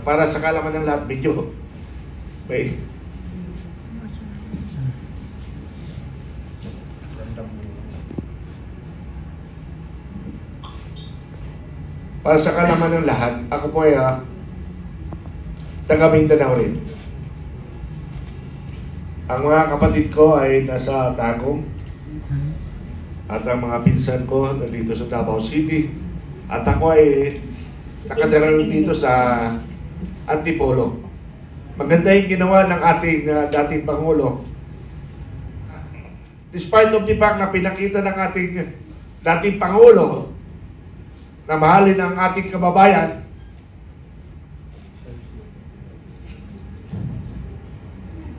para sa kalaman ng lahat, video. May para sa kalaman ng lahat, ako po ay taga Mindanao rin. Ang mga kapatid ko ay nasa Tagum at ang mga pinsan ko nandito sa Davao City. At ako ay nakatira dito sa Antipolo. Maganda yung ginawa ng ating dating Pangulo. Despite of the fact na pinakita ng ating dating Pangulo na mahalin ang ating kababayan,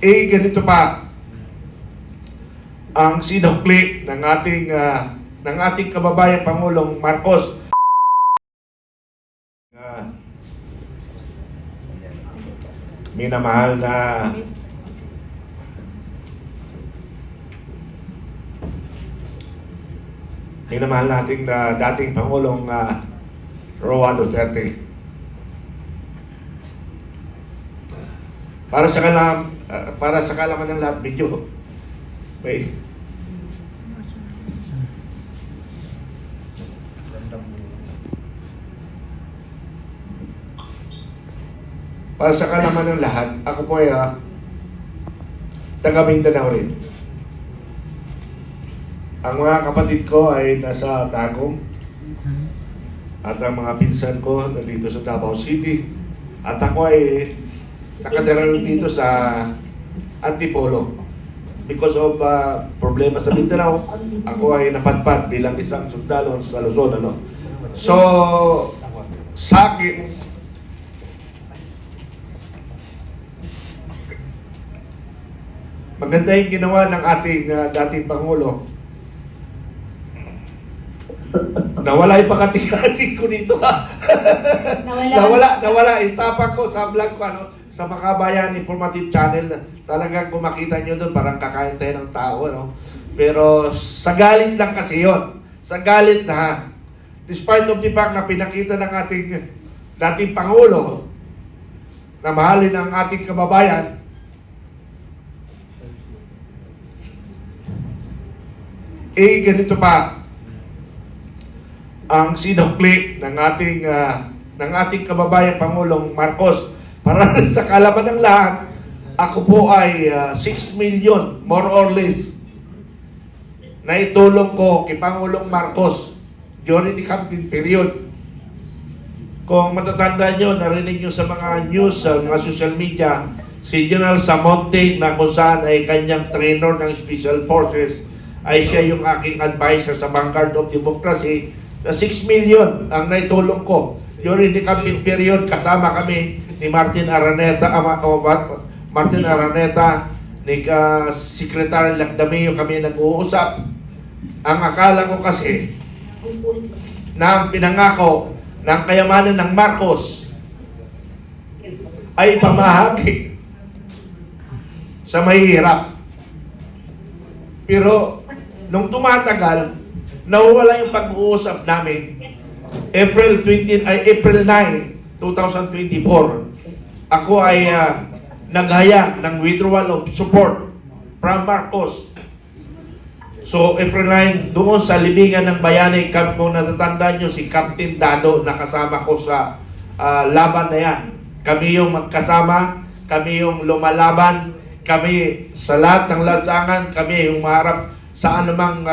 ganito pa ang sinukli ng ating kababayan Pangulong Marcos. Minamahal nating dating Pangulong Roa Duterte. Para sa kalaman ng lahat, video. May para sa kalaman ng lahat, ako po ay taga Mindanao rin. Ang mga kapatid ko ay nasa Tagum at ang mga pinsan ko nandito sa Davao City. At ako ay nakatira dito sa Antipolo. Because of problema sa Mindanao, ako ay napadpad bilang isang sundalo sa Luzon. So, sa akin, maganda yung ginawa ng ating dating Pangulo. Nawala yung pakatigasin ko dito. Nawala. Itapang ko sa vlog ko, sa Makabayan Informative Channel. Talagang kung makita nyo doon, parang kakain tayo ng tao. Pero sa galit lang kasi yon. Sa galit na, despite of the fact na pinakita ng ating dating Pangulo na mahalin ang ating kababayan, ganito pa ang sinukli ng ating kababayan Pangulong Marcos. Para sa kalaman ng lahat, ako po ay 6 million, more or less, na itulong ko kay Pangulong Marcos during the campaign period. Kung matatanda nyo, narinig nyo sa mga news, sa mga social media, si General Samonte na kung saan ay kanyang trainer ng Special Forces, ay siya yung aking advisor sa Vanguard of Democracy, na 6 million ang naitulong ko during the campaign period. Kasama kami ni Martin Araneta, ni Secretary Lacdameo, kami nag-uusap. Ang akala ko kasi na ang pinangako ng kayamanan ng Marcos ay pamahagi sa mahihirap. Pero nung tumatagal, nawala yung pag-uusap namin. April 9, 2024, ako ay naghayag ng withdrawal of support from Marcos. So, April 9, doon sa libingan ng Bayani Camp, kung natatanda nyo, si Captain Dado, nakasama ko sa laban na yan. Kami yung magkasama, kami yung lumalaban, kami sa lahat ng lansangan, kami yung maharap sa anumang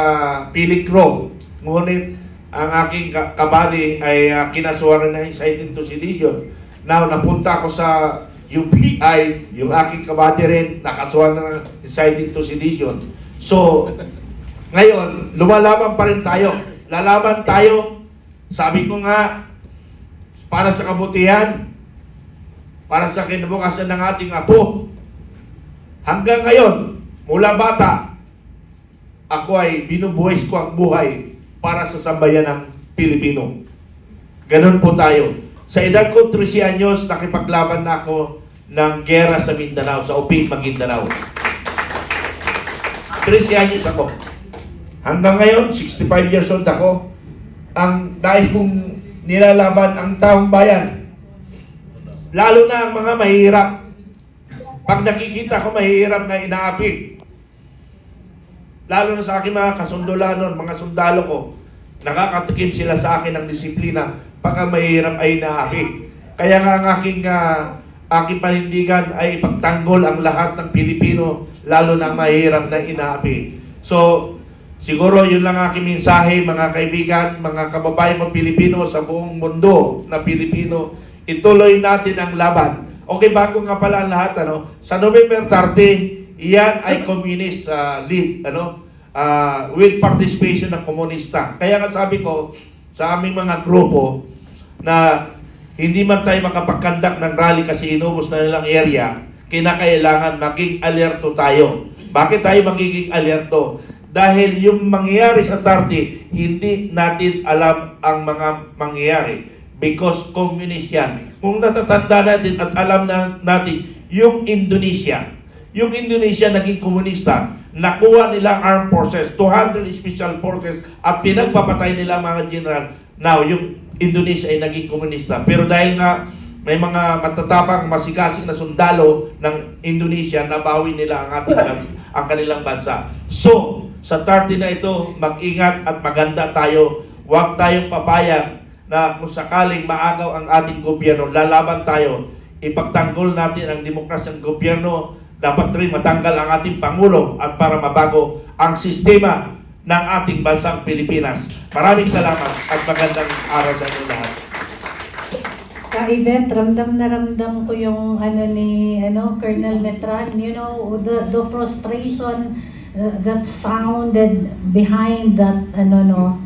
peligro. Ngunit ang aking kabali ay kinasuwaran na inciting to sedition. Now, napunta ako sa UPI, yung aking kabali rin, nakasuwaran na inciting to sedition. So, ngayon, lumalaban pa rin tayo. Lalaban tayo, sabi ko nga, para sa kabutihan, para sa kinabukasan ng ating apo. Hanggang ngayon, mula bata, ako ay binubuhis ko ang buhay para sa sambayan ng Pilipino. Ganon po tayo. Sa edad ko 13 anyos, nakipaglaban na ako ng gera sa Mindanao, sa UP Maguindanao. 13 anyos ako. Hanggang ngayon, 65 years old ako. Ang dahil kong nilalaban ang taong bayan. Lalo na ang mga mahirap. Pag nakikita ko mahirap na inaapi, lalo na sa aking mga kasundulanon, mga sundalo ko, nakakatikim sila sa akin ng disiplina pagka mahirap ay inaapi. Kaya nga ang aking panindigan ay ipagtanggol ang lahat ng Pilipino, lalo na ang mahirap na inaapi. So, siguro yun lang aking mensahe, mga kaibigan, mga kababayan ko Pilipino sa buong mundo na Pilipino, ituloy natin ang laban. Okay, bago nga pala ang lahat, sa November 30, iyan ay communist lead, with participation ng komunista. Kaya nga sabi ko sa aming mga grupo na hindi man tayo makapagkandak ng rally kasi inubos na nilang area, kinakailangan maging alerto tayo. Bakit tayo magiging alerto? Dahil yung mangyayari sa 30, hindi natin alam ang mga mangyayari. Because communist yan. Kung natatanda natin at alam natin, yung Indonesia naging komunista, nakuha nila armed forces, 200 special forces, at pinagpapatay nila mga general. Now, yung Indonesia ay naging komunista. Pero dahil nga may mga matatapang, masigasig na sundalo ng Indonesia, nabawi nila ang kanilang bansa. So, sa 30 na ito, mag-ingat at maganda tayo. Huwag tayong papayag na kung sakaling maagaw ang ating gobyerno, lalaban tayo. Ipagtanggol natin ang demokrasyang gobyerno. Dapat rin matanggal ang ating Pangulo at para mabago ang sistema ng ating bansang Pilipinas. Maraming salamat at magandang araw sa inyo lahat. Ka-event, ramdam na ramdam ko yung Colonel Metran, the frustration that sounded behind that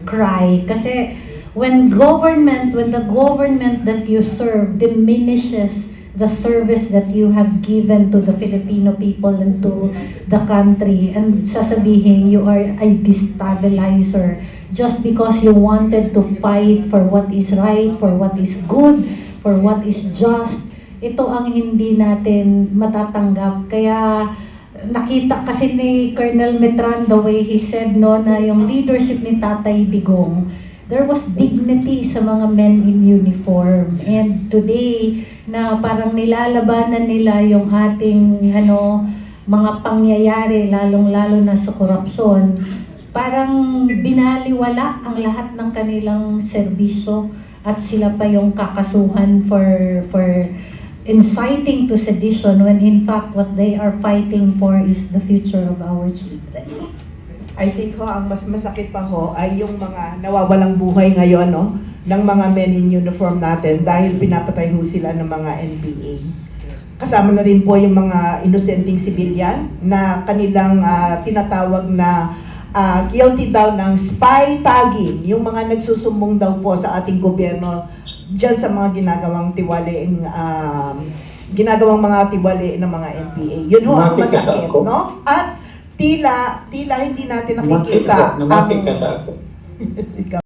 cry. Kasi when the government that you serve diminishes the service that you have given to the Filipino people and to the country, and sasabihin you are a destabilizer just because you wanted to fight for what is right, for what is good, for what is just, ito ang hindi natin matatanggap. Kaya nakita kasi ni Colonel Metran, the way he said na yung leadership ni Tatay Digong, there was dignity sa mga men in uniform. And today, na parang nilalabanan nila yung ating mga pangyayari, lalong-lalo na sa korupsyon, parang binaliwala ang lahat ng kanilang serbisyo at sila pa yung kakasuhan for inciting to sedition when in fact what they are fighting for is the future of our children. I think ang mas masakit pa ay yung mga nawawalang buhay ngayon ng mga men in uniform natin dahil pinapatay sila ng mga NPA. Kasama na rin po yung mga inosenteng civilian na kanilang tinatawag na guilty daw ng spy tagging, yung mga nagsusumbong daw po sa ating gobyerno dyan sa mga ginagawang mga tiwali ng mga NPA. Yun ang masakit, At tila hindi natin nakikita Namati ka sa ako.